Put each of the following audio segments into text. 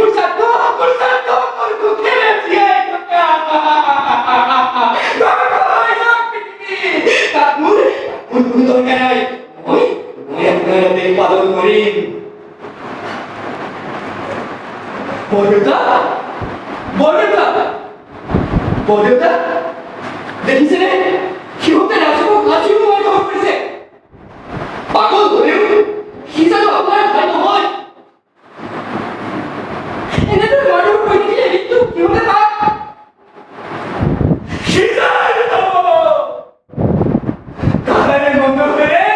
Mursato, por qué me siento? Untuk kanai, yang nanti pada murim. Boleh tak? Boleh tak? Boleh tak? Dari sini, kita nak mau bersih. Bagus, boleh? Kita tu apa yang kita mau? Ini tu malu pergi itu, kita tak. Kita itu. Kalian ngomong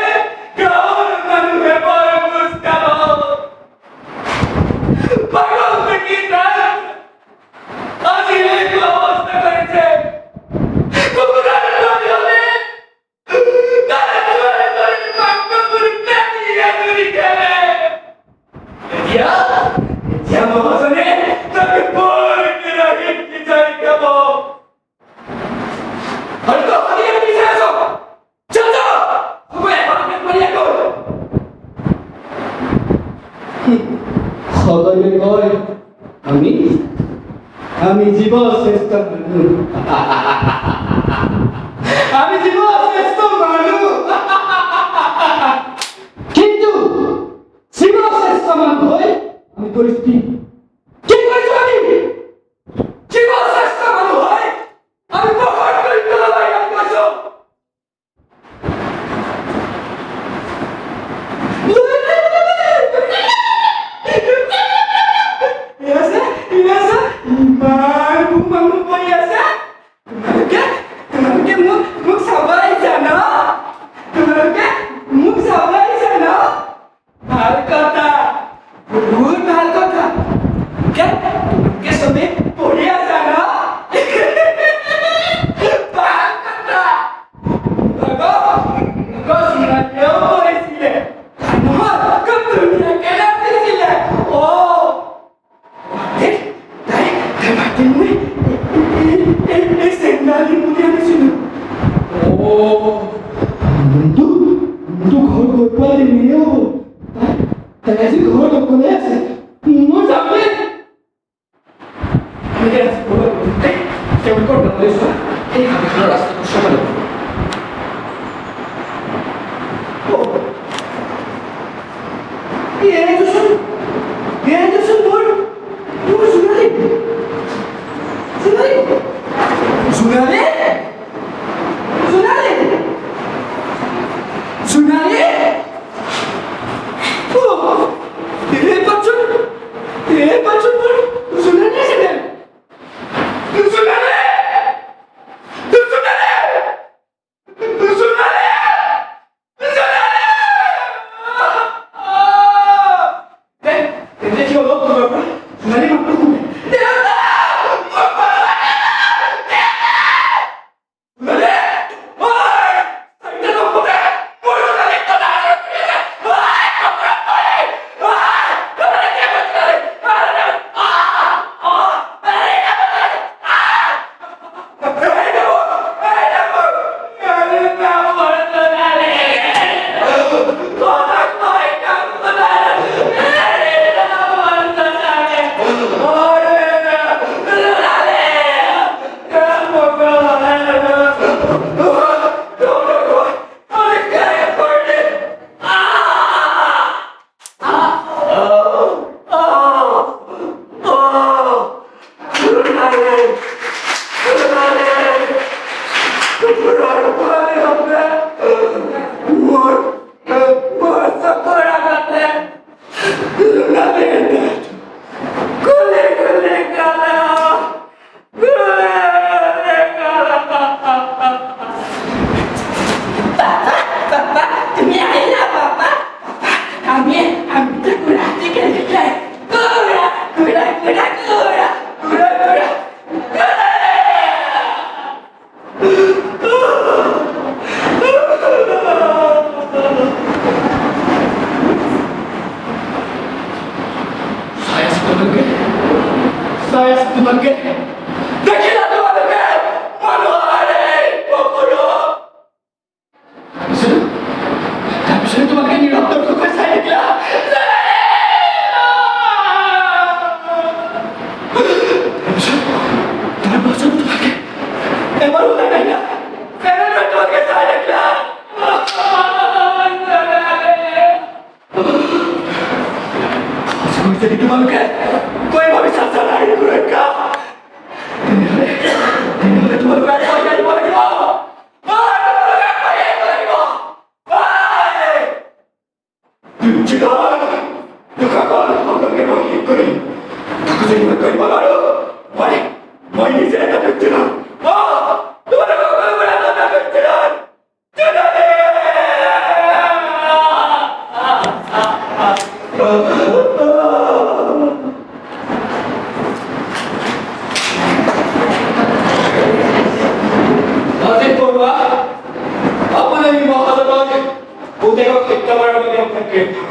আমি জীব শ্রেষ্ঠ মানুষ আমি জীব শ্রেষ্ঠ মানুষ কিন্তু জীব শ্রেষ্ঠ মানুষ হয়ে আমি করেছি কি করেছি আমি জীব শ্রেষ্ঠ মানুষ হয়ে আমি প্রকট করে তোলা লাগে করছো Terima kasih baru. Mari, mari saya akan berjalan. Tuhan aku berada di berjalan. Jalan. Nasib Purba, apa yang mau kata lagi? Bukan kita baru mengenai kita.